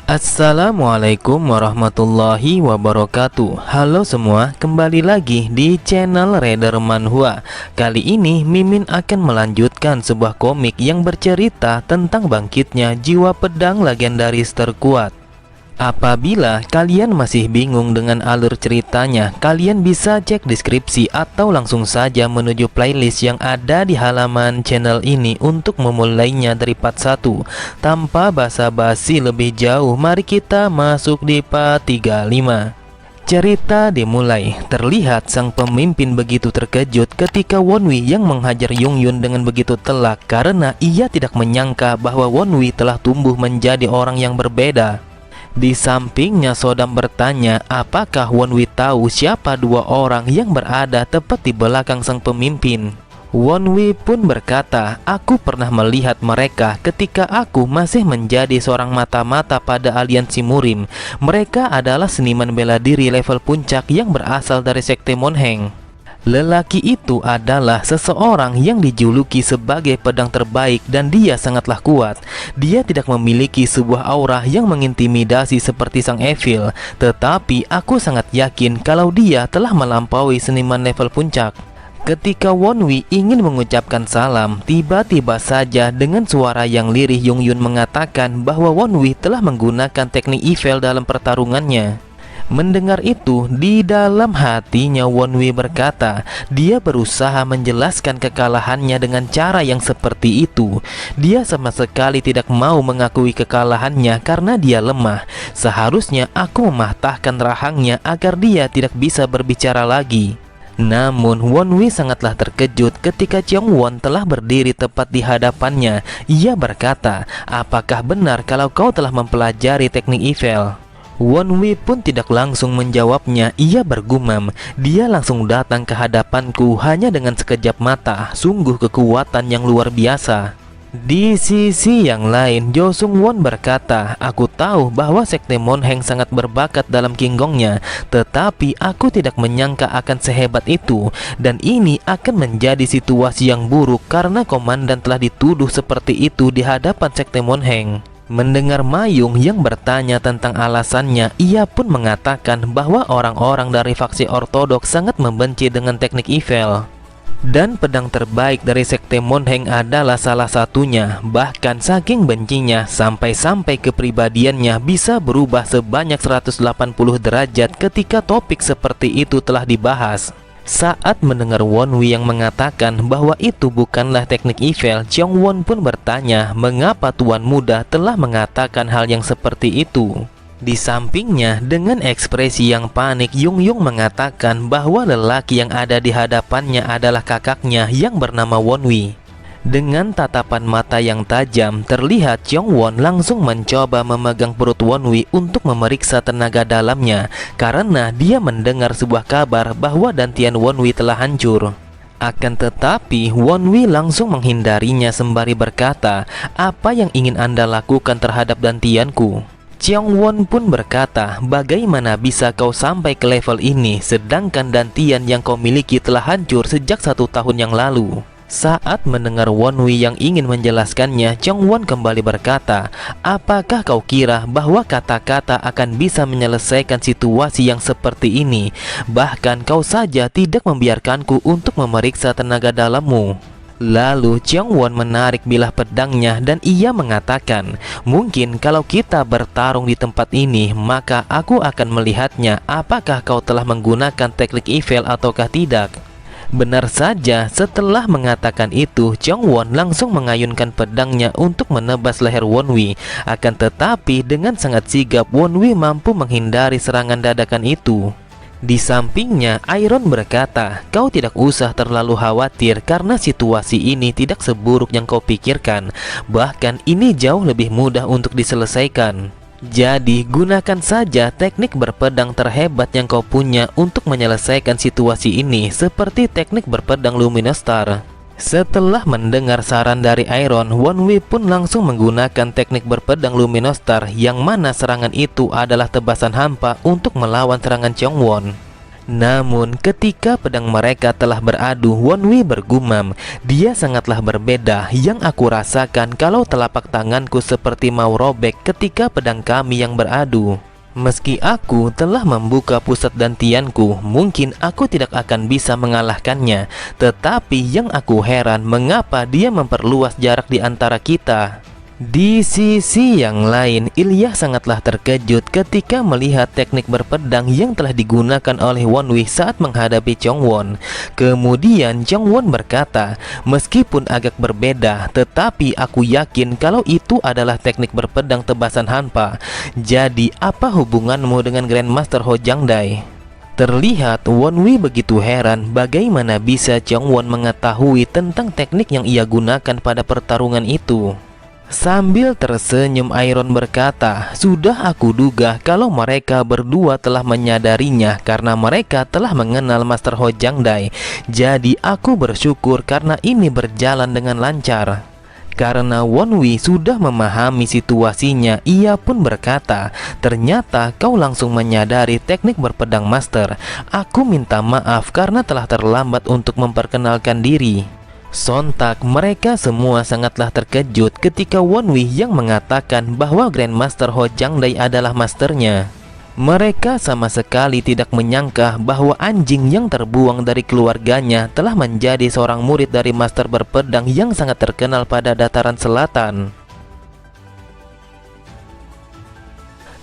Assalamualaikum warahmatullahi wabarakatuh. Halo semua, kembali lagi di channel Raider Manhwa. Kali ini Mimin akan melanjutkan sebuah komik yang bercerita tentang bangkitnya jiwa pedang legendaris terkuat. Apabila kalian masih bingung dengan alur ceritanya, kalian bisa cek deskripsi atau langsung saja menuju playlist yang ada di halaman channel ini untuk memulainya dari part 1. Tanpa basa-basi lebih jauh, mari kita masuk di part 35. Cerita dimulai. Terlihat sang pemimpin begitu terkejut ketika Wonwi yang menghajar Yongyun dengan begitu telak karena ia tidak menyangka bahwa Wonwi telah tumbuh menjadi orang yang berbeda. Di sampingnya Sodam bertanya apakah Wonwi tahu siapa dua orang yang berada tepat di belakang sang pemimpin. Wonwi pun berkata, aku pernah melihat mereka ketika aku masih menjadi seorang mata-mata pada aliansi Murim. Mereka adalah seniman bela diri level puncak yang berasal dari sekte Monheng. Lelaki itu adalah seseorang yang dijuluki sebagai pedang terbaik dan dia sangatlah kuat. Dia tidak memiliki sebuah aura yang mengintimidasi seperti sang Evil, tetapi aku sangat yakin kalau dia telah melampaui seniman level puncak. Ketika Wonwi ingin mengucapkan salam, tiba-tiba saja dengan suara yang lirih Yongyun mengatakan bahwa Wonwi telah menggunakan teknik Evil dalam pertarungannya. Mendengar itu, di dalam hatinya Wonwi berkata, dia berusaha menjelaskan kekalahannya dengan cara yang seperti itu. Dia sama sekali tidak mau mengakui kekalahannya karena dia lemah. Seharusnya aku mematahkan rahangnya agar dia tidak bisa berbicara lagi. Namun Wonwi sangatlah terkejut ketika Cheongwon telah berdiri tepat di hadapannya. Ia berkata, apakah benar kalau kau telah mempelajari teknik Evil? Wonwi pun tidak langsung menjawabnya. Ia bergumam, dia langsung datang ke hadapanku hanya dengan sekejap mata. Sungguh kekuatan yang luar biasa. Di sisi yang lain, Jo Sung Won berkata, aku tahu bahwa sekte Monheng sangat berbakat dalam Kinggongnya, tetapi aku tidak menyangka akan sehebat itu. Dan ini akan menjadi situasi yang buruk karena komandan telah dituduh seperti itu di hadapan sekte Monheng. Mendengar Mayung yang bertanya tentang alasannya, ia pun mengatakan bahwa orang-orang dari faksi ortodoks sangat membenci dengan teknik Evil. Dan pedang terbaik dari sekte Monheng adalah salah satunya. Bahkan saking bencinya, sampai-sampai kepribadiannya bisa berubah sebanyak 180 derajat ketika topik seperti itu telah dibahas. Saat mendengar Wonwi yang mengatakan bahwa itu bukanlah teknik Evil, Cheongwon pun bertanya mengapa tuan muda telah mengatakan hal yang seperti itu. Di sampingnya, dengan ekspresi yang panik, Yung mengatakan bahwa lelaki yang ada di hadapannya adalah kakaknya yang bernama Wonwi. Dengan tatapan mata yang tajam, terlihat Cheongwon langsung mencoba memegang perut Wonwi untuk memeriksa tenaga dalamnya karena dia mendengar sebuah kabar bahwa dantian Wonwi telah hancur. Akan tetapi, Wonwi langsung menghindarinya sembari berkata, apa yang ingin Anda lakukan terhadap dantianku? Cheongwon pun berkata, bagaimana bisa kau sampai ke level ini sedangkan dantian yang kau miliki telah hancur sejak 1 tahun yang lalu? Saat mendengar Wonwi yang ingin menjelaskannya, Cheongwon kembali berkata, apakah kau kira bahwa kata-kata akan bisa menyelesaikan situasi yang seperti ini? Bahkan kau saja tidak membiarkanku untuk memeriksa tenaga dalammu. Lalu Cheongwon menarik bilah pedangnya dan ia mengatakan, mungkin kalau kita bertarung di tempat ini, maka aku akan melihatnya apakah kau telah menggunakan teknik Evil ataukah tidak. Benar saja, setelah mengatakan itu, Cheongwon langsung mengayunkan pedangnya untuk menebas leher Wonwi. Akan tetapi dengan sangat sigap Wonwi mampu menghindari serangan dadakan itu. Di sampingnya, Iron berkata, kau tidak usah terlalu khawatir karena situasi ini tidak seburuk yang kau pikirkan. Bahkan ini jauh lebih mudah untuk diselesaikan. Jadi gunakan saja teknik berpedang terhebat yang kau punya untuk menyelesaikan situasi ini, seperti teknik berpedang Luminous Star. Setelah mendengar saran dari Iron, Wonwi pun langsung menggunakan teknik berpedang Luminous Star, yang mana serangan itu adalah tebasan hampa untuk melawan serangan Cheongwon. Namun ketika pedang mereka telah beradu, Wonwi bergumam, dia sangatlah berbeda. Yang aku rasakan kalau telapak tanganku seperti mau robek ketika pedang kami yang beradu. Meski aku telah membuka pusat dantianku, mungkin aku tidak akan bisa mengalahkannya. Tetapi yang aku heran, mengapa dia memperluas jarak di antara kita. Di sisi yang lain, Ilya sangatlah terkejut ketika melihat teknik berpedang yang telah digunakan oleh Wonwi saat menghadapi Chongwon. Kemudian Chongwon berkata, meskipun agak berbeda, tetapi aku yakin kalau itu adalah teknik berpedang tebasan Hanpa. Jadi apa hubunganmu dengan Grandmaster Ho Jangdai? Terlihat Wonwi begitu heran bagaimana bisa Chongwon mengetahui tentang teknik yang ia gunakan pada pertarungan itu. Sambil tersenyum, Iron berkata, sudah aku duga kalau mereka berdua telah menyadarinya karena mereka telah mengenal Master Ho Jangdai. Jadi aku bersyukur karena ini berjalan dengan lancar. Karena Wonwi sudah memahami situasinya, ia pun berkata, ternyata kau langsung menyadari teknik berpedang Master. Aku minta maaf karena telah terlambat untuk memperkenalkan diri. Sontak mereka semua sangatlah terkejut ketika Wonwi yang mengatakan bahwa Grandmaster Ho Jangdai adalah masternya. Mereka sama sekali tidak menyangka bahwa anjing yang terbuang dari keluarganya telah menjadi seorang murid dari master berpedang yang sangat terkenal pada dataran selatan.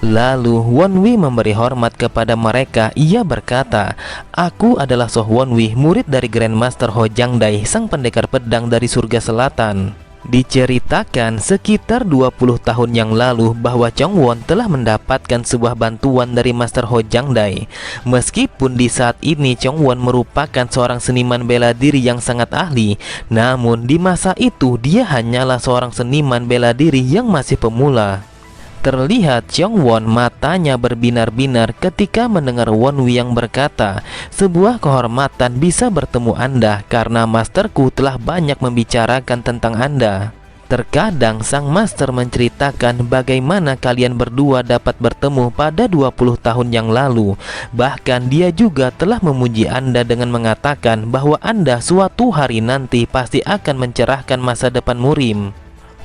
Lalu Wonwi memberi hormat kepada mereka. Ia berkata, aku adalah Soh Wonwi, murid dari Grandmaster Ho Jangdai, sang pendekar pedang dari surga selatan. Diceritakan sekitar 20 tahun yang lalu bahwa Chongwon telah mendapatkan sebuah bantuan dari Master Ho Jangdai. Meskipun di saat ini Chongwon merupakan seorang seniman bela diri yang sangat ahli, namun di masa itu dia hanyalah seorang seniman bela diri yang masih pemula. Terlihat Chongwon matanya berbinar-binar ketika mendengar Wonwi yang berkata, sebuah kehormatan bisa bertemu Anda karena masterku telah banyak membicarakan tentang Anda. Terkadang sang master menceritakan bagaimana kalian berdua dapat bertemu pada 20 tahun yang lalu. Bahkan dia juga telah memuji Anda dengan mengatakan bahwa Anda suatu hari nanti pasti akan mencerahkan masa depan Murim.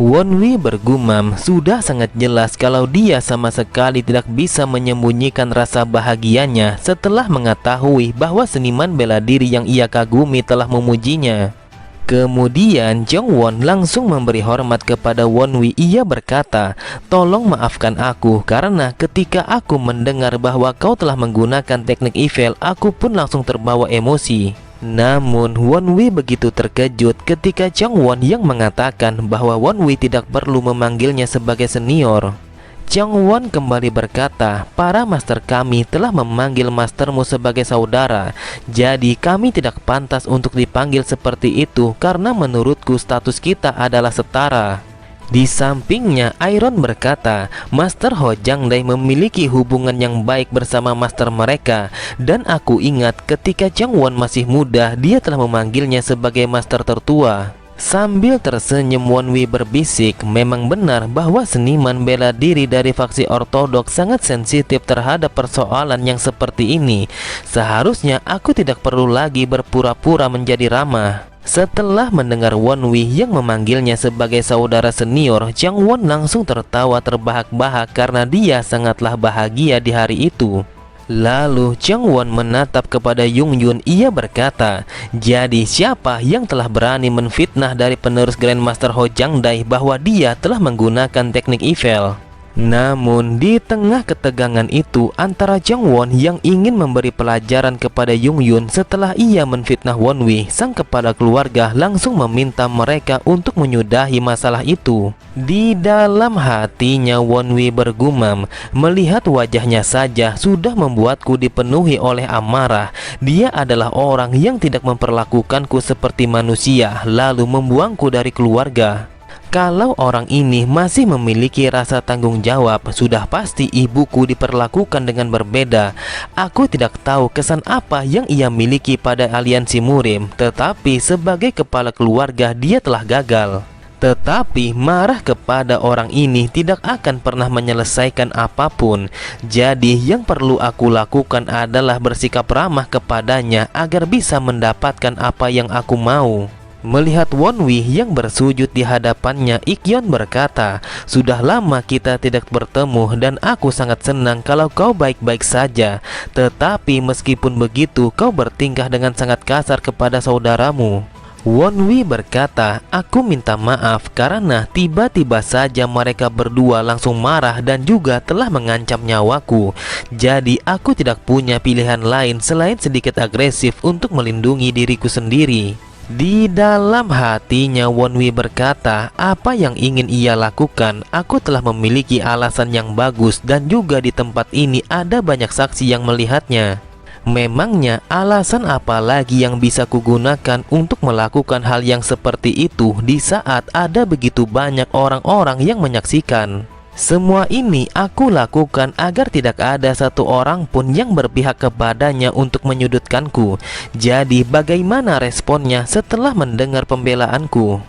Wonwi bergumam, sudah sangat jelas kalau dia sama sekali tidak bisa menyembunyikan rasa bahagianya setelah mengetahui bahwa seniman bela diri yang ia kagumi telah memujinya. Kemudian Chongwon langsung memberi hormat kepada Wonwi. Ia berkata, tolong maafkan aku karena ketika aku mendengar bahwa kau telah menggunakan teknik Yvel, aku pun langsung terbawa emosi. Namun Wonwi begitu terkejut ketika Chongwon yang mengatakan bahwa Wonwi tidak perlu memanggilnya sebagai senior. Chongwon kembali berkata, para master kami telah memanggil mastermu sebagai saudara. Jadi kami tidak pantas untuk dipanggil seperti itu karena menurutku status kita adalah setara. Di sampingnya, Iron berkata, Master Ho Jangdai memiliki hubungan yang baik bersama master mereka. Dan aku ingat ketika Chongwon masih muda, dia telah memanggilnya sebagai master tertua. Sambil tersenyum, Wonwi berbisik, memang benar bahwa seniman bela diri dari faksi ortodoks sangat sensitif terhadap persoalan yang seperti ini. Seharusnya aku tidak perlu lagi berpura-pura menjadi ramah. Setelah mendengar Wonwi yang memanggilnya sebagai saudara senior, Chongwon langsung tertawa terbahak-bahak karena dia sangatlah bahagia di hari itu. Lalu Chongwon menatap kepada Yungyun. Ia berkata, jadi siapa yang telah berani menfitnah dari penerus Grandmaster Ho Jangdai bahwa dia telah menggunakan teknik Yvel? Namun di tengah ketegangan itu antara Chongwon yang ingin memberi pelajaran kepada Yungyun setelah ia menfitnah Wonwi, sang kepala keluarga langsung meminta mereka untuk menyudahi masalah itu. Di dalam hatinya Wonwi bergumam, melihat wajahnya saja sudah membuatku dipenuhi oleh amarah. Dia adalah orang yang tidak memperlakukanku seperti manusia lalu membuangku dari keluarga. Kalau orang ini masih memiliki rasa tanggung jawab, sudah pasti ibuku diperlakukan dengan berbeda. Aku tidak tahu kesan apa yang ia miliki pada aliansi Murim, tetapi sebagai kepala keluarga dia telah gagal. Tetapi marah kepada orang ini tidak akan pernah menyelesaikan apapun. Jadi yang perlu aku lakukan adalah bersikap ramah kepadanya agar bisa mendapatkan apa yang aku mau. Melihat Wonwi yang bersujud di hadapannya, Ikyon berkata, "Sudah lama kita tidak bertemu dan aku sangat senang kalau kau baik-baik saja. Tetapi meskipun begitu, kau bertingkah dengan sangat kasar kepada saudaramu." Wonwi berkata, "Aku minta maaf karena tiba-tiba saja mereka berdua langsung marah dan juga telah mengancam nyawaku. Jadi aku tidak punya pilihan lain selain sedikit agresif untuk melindungi diriku sendiri." Di dalam hatinya Wonwi berkata, apa yang ingin ia lakukan? Aku telah memiliki alasan yang bagus dan juga di tempat ini ada banyak saksi yang melihatnya. Memangnya alasan apa lagi yang bisa kugunakan untuk melakukan hal yang seperti itu di saat ada begitu banyak orang-orang yang menyaksikan? Semua ini aku lakukan agar tidak ada satu orang pun yang berpihak kepadanya untuk menyudutkanku. Jadi bagaimana responnya setelah mendengar pembelaanku?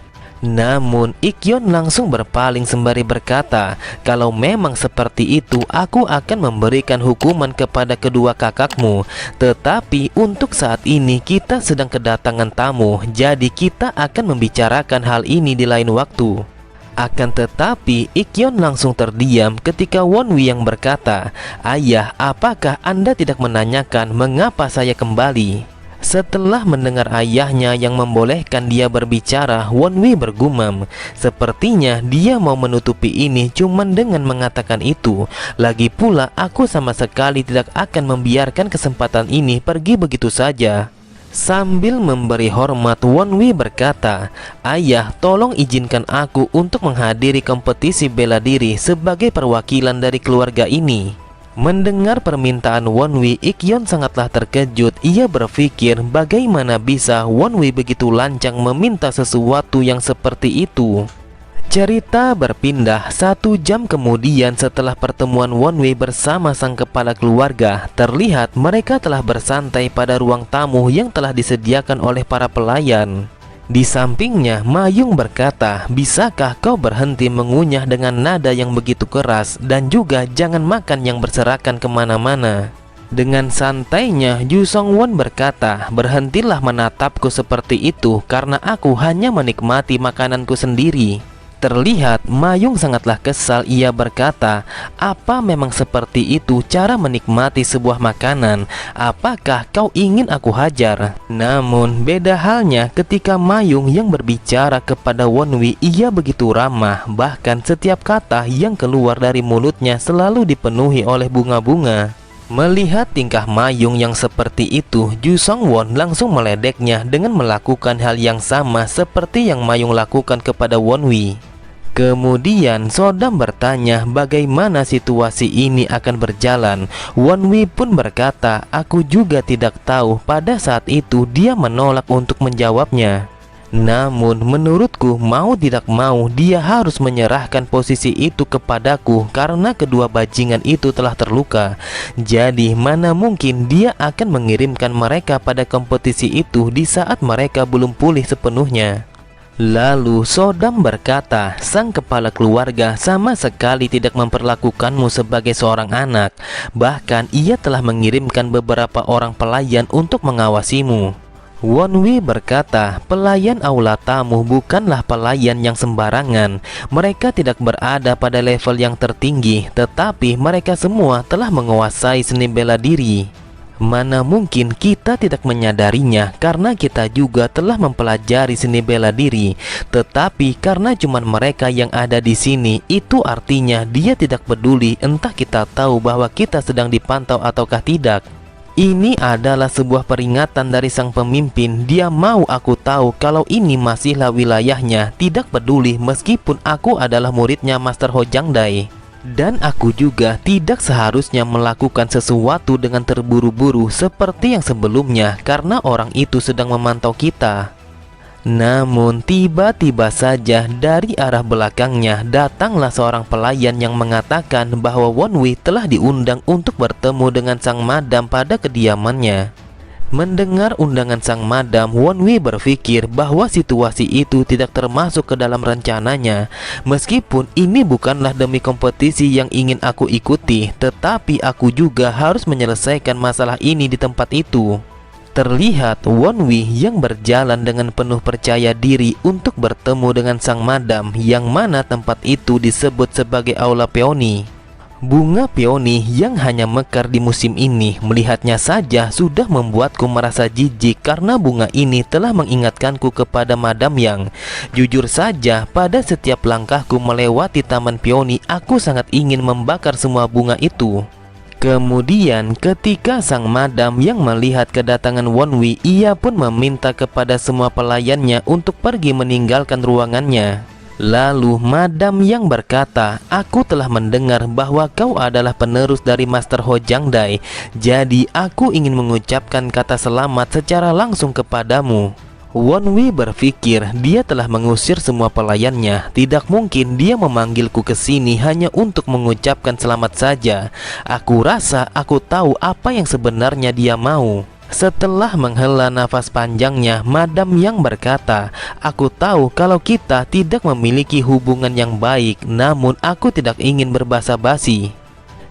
Namun Ikyon langsung berpaling sembari berkata, "Kalau memang seperti itu, aku akan memberikan hukuman kepada kedua kakakmu. Tetapi untuk saat ini kita sedang kedatangan tamu, jadi kita akan membicarakan hal ini di lain waktu." Akan tetapi Ikyon langsung terdiam ketika Wonwi yang berkata, "Ayah, apakah Anda tidak menanyakan mengapa saya kembali?" Setelah mendengar ayahnya yang membolehkan dia berbicara, Wonwi bergumam, "Sepertinya dia mau menutupi ini cuman dengan mengatakan itu. Lagi pula aku sama sekali tidak akan membiarkan kesempatan ini pergi begitu saja." Sambil memberi hormat, Wonwi berkata, "Ayah, tolong izinkan aku untuk menghadiri kompetisi bela diri sebagai perwakilan dari keluarga ini." Mendengar permintaan Wonwi, Ikyon sangatlah terkejut. Ia berpikir bagaimana bisa Wonwi begitu lancang meminta sesuatu yang seperti itu. Cerita berpindah 1 jam kemudian setelah pertemuan Wonwi bersama sang kepala keluarga. Terlihat mereka telah bersantai pada ruang tamu yang telah disediakan oleh para pelayan. Di sampingnya Mayung berkata, "Bisakah kau berhenti mengunyah dengan nada yang begitu keras, dan juga jangan makan yang berserakan kemana-mana." Dengan santainya Ju Songwon berkata, "Berhentilah menatapku seperti itu karena aku hanya menikmati makananku sendiri." Terlihat Mayung sangatlah kesal. Ia berkata, "Apa memang seperti itu cara menikmati sebuah makanan? Apakah kau ingin aku hajar?" Namun beda halnya ketika Mayung yang berbicara kepada Wonwi. Ia begitu ramah, bahkan setiap kata yang keluar dari mulutnya selalu dipenuhi oleh bunga-bunga. Melihat tingkah Mayung yang seperti itu, Ju Songwon langsung meledeknya dengan melakukan hal yang sama seperti yang Mayung lakukan kepada Wonwi. Kemudian Sodam bertanya bagaimana situasi ini akan berjalan. Wonwi pun berkata, "Aku juga tidak tahu." Pada saat itu dia menolak untuk menjawabnya. Namun menurutku mau tidak mau dia harus menyerahkan posisi itu kepadaku karena kedua bajingan itu telah terluka. Jadi mana mungkin dia akan mengirimkan mereka pada kompetisi itu di saat mereka belum pulih sepenuhnya. Lalu Sodam berkata, "Sang kepala keluarga sama sekali tidak memperlakukanmu sebagai seorang anak. Bahkan ia telah mengirimkan beberapa orang pelayan untuk mengawasimu." Wonwi berkata, "Pelayan aula tamu bukanlah pelayan yang sembarangan. Mereka tidak berada pada level yang tertinggi, tetapi mereka semua telah menguasai seni bela diri. Mana mungkin kita tidak menyadarinya karena kita juga telah mempelajari seni bela diri. Tetapi karena cuma mereka yang ada di sini, itu artinya dia tidak peduli entah kita tahu bahwa kita sedang dipantau ataukah tidak. Ini adalah sebuah peringatan dari sang pemimpin. Dia mau aku tahu kalau ini masihlah wilayahnya, tidak peduli meskipun aku adalah muridnya Master Ho Jangdai. Dan aku juga tidak seharusnya melakukan sesuatu dengan terburu-buru seperti yang sebelumnya karena orang itu sedang memantau kita." Namun tiba-tiba saja dari arah belakangnya datanglah seorang pelayan yang mengatakan bahwa Wonwi telah diundang untuk bertemu dengan sang madam pada kediamannya. Mendengar undangan sang madam, Wonwi berpikir bahwa situasi itu tidak termasuk ke dalam rencananya. Meskipun ini bukanlah demi kompetisi yang ingin aku ikuti, tetapi aku juga harus menyelesaikan masalah ini di tempat itu. Terlihat Wonwi yang berjalan dengan penuh percaya diri untuk bertemu dengan sang madam, yang mana tempat itu disebut sebagai Aula Peony. Bunga peoni yang hanya mekar di musim ini, melihatnya saja sudah membuatku merasa jijik karena bunga ini telah mengingatkanku kepada Madam Yang. Jujur saja, pada setiap langkahku melewati taman peoni, aku sangat ingin membakar semua bunga itu. Kemudian ketika sang madam yang melihat kedatangan Wonwi, ia pun meminta kepada semua pelayannya untuk pergi meninggalkan ruangannya. Lalu madam yang berkata, aku telah mendengar bahwa kau adalah penerus dari Master Ho Jangdai. Jadi aku ingin mengucapkan kata selamat secara langsung kepadamu. Wonwi berpikir dia telah mengusir semua pelayannya. Tidak mungkin dia memanggilku ke sini hanya untuk mengucapkan selamat saja. Aku rasa aku tahu apa yang sebenarnya dia mau. Setelah menghela nafas panjangnya, madam yang berkata, aku tahu kalau kita tidak memiliki hubungan yang baik, namun aku tidak ingin berbasa-basi.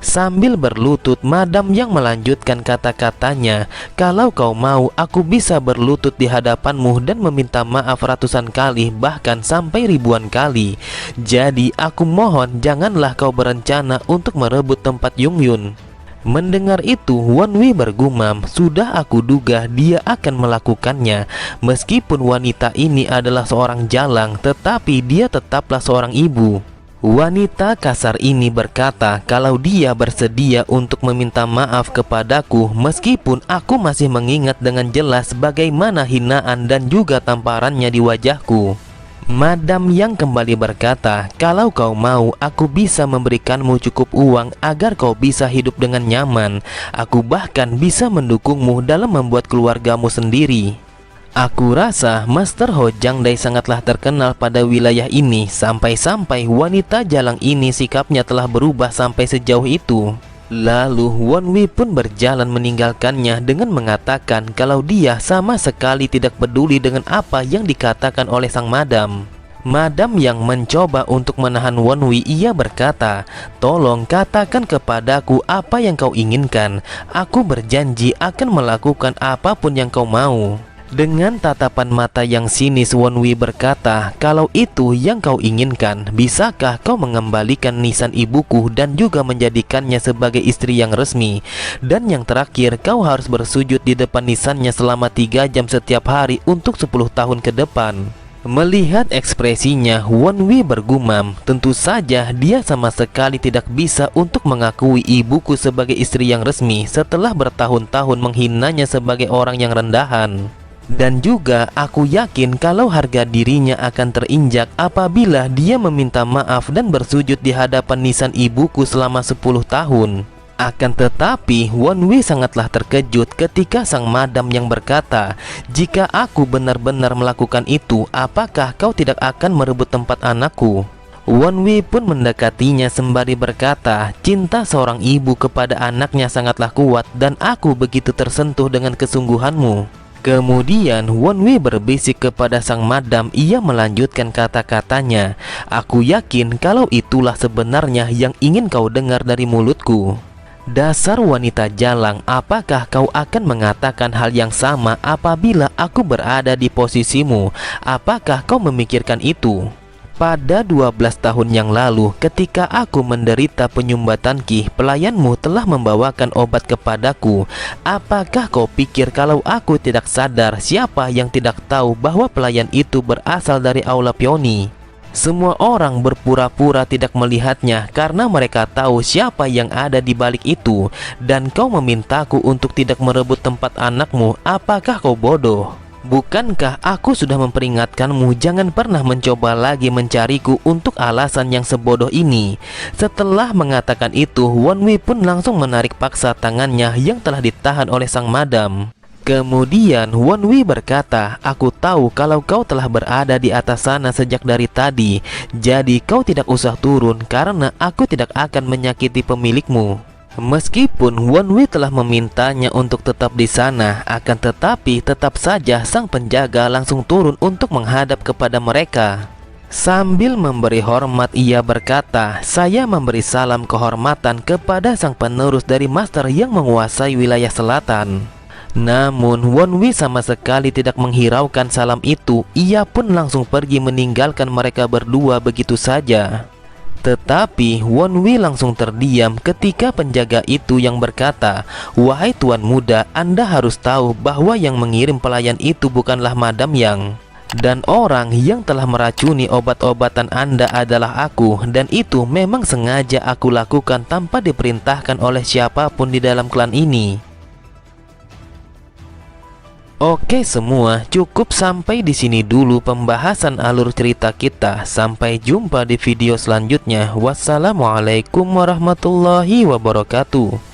Sambil berlutut, madam yang melanjutkan kata-katanya, kalau kau mau, aku bisa berlutut di hadapanmu dan meminta maaf ratusan kali, bahkan sampai ribuan kali. Jadi aku mohon janganlah kau berencana untuk merebut tempat Yungyun. Mendengar itu, Wonwi bergumam, sudah aku duga dia akan melakukannya. Meskipun wanita ini adalah seorang jalang, tetapi dia tetaplah seorang ibu. Wanita kasar ini berkata kalau dia bersedia untuk meminta maaf kepadaku, meskipun aku masih mengingat dengan jelas bagaimana hinaan dan juga tamparannya di wajahku. Madam yang kembali berkata, kalau kau mau, aku bisa memberikanmu cukup uang agar kau bisa hidup dengan nyaman. Aku bahkan bisa mendukungmu dalam membuat keluargamu sendiri. Aku rasa Master Ho Jangdai sangatlah terkenal pada wilayah ini, sampai-sampai wanita jalang ini sikapnya telah berubah sampai sejauh itu. Lalu Wonwi pun berjalan meninggalkannya dengan mengatakan kalau dia sama sekali tidak peduli dengan apa yang dikatakan oleh sang madam. Madam yang mencoba untuk menahan Wonwi, ia berkata, tolong katakan kepadaku apa yang kau inginkan. Aku berjanji akan melakukan apapun yang kau mau. Dengan tatapan mata yang sinis, Wonwi berkata, kalau itu yang kau inginkan, bisakah kau mengembalikan nisan ibuku dan juga menjadikannya sebagai istri yang resmi? Dan yang terakhir, kau harus bersujud di depan nisannya selama 3 jam setiap hari untuk 10 tahun ke depan. Melihat ekspresinya, Wonwi bergumam, tentu saja dia sama sekali tidak bisa untuk mengakui ibuku sebagai istri yang resmi setelah bertahun-tahun menghinanya sebagai orang yang rendahan. Dan juga aku yakin kalau harga dirinya akan terinjak apabila dia meminta maaf dan bersujud di hadapan nisan ibuku selama 10 tahun. Akan tetapi Wonwi sangatlah terkejut ketika sang madam yang berkata, jika aku benar-benar melakukan itu, apakah kau tidak akan merebut tempat anakku? Wonwi pun mendekatinya sembari berkata, cinta seorang ibu kepada anaknya sangatlah kuat dan aku begitu tersentuh dengan kesungguhanmu. Kemudian Wonwi berbisik kepada sang madam, ia melanjutkan kata-katanya, aku yakin kalau itulah sebenarnya yang ingin kau dengar dari mulutku. Dasar wanita jalang, apakah kau akan mengatakan hal yang sama apabila aku berada di posisimu? Apakah kau memikirkan itu? Pada 12 tahun yang lalu, ketika aku menderita penyumbatan ki, pelayanmu telah membawakan obat kepadaku. Apakah kau pikir kalau aku tidak sadar, siapa yang tidak tahu bahwa pelayan itu berasal dari Aula Peony? Semua orang berpura-pura tidak melihatnya karena mereka tahu siapa yang ada di balik itu. Dan kau memintaku untuk tidak merebut tempat anakmu, apakah kau bodoh? Bukankah aku sudah memperingatkanmu jangan pernah mencoba lagi mencariku untuk alasan yang sebodoh ini? Setelah mengatakan itu, Wonwi pun langsung menarik paksa tangannya yang telah ditahan oleh sang madam. Kemudian Wonwi berkata, aku tahu kalau kau telah berada di atas sana sejak dari tadi. Jadi kau tidak usah turun karena aku tidak akan menyakiti pemilikmu. Meskipun Wonwi telah memintanya untuk tetap di sana, akan tetapi tetap saja sang penjaga langsung turun untuk menghadap kepada mereka. Sambil memberi hormat, ia berkata, "Saya memberi salam kehormatan kepada sang penerus dari master yang menguasai wilayah selatan." Namun Wonwi sama sekali tidak menghiraukan salam itu. Ia pun langsung pergi meninggalkan mereka berdua begitu saja. Tetapi Wonwi langsung terdiam ketika penjaga itu yang berkata, "Wahai tuan muda, Anda harus tahu bahwa yang mengirim pelayan itu bukanlah Madam Yang. Dan orang yang telah meracuni obat-obatan Anda adalah aku. Dan itu memang sengaja aku lakukan tanpa diperintahkan oleh siapapun di dalam klan ini." Oke semua, cukup sampai di sini dulu pembahasan alur cerita kita. Sampai jumpa di video selanjutnya. Wassalamualaikum warahmatullahi wabarakatuh.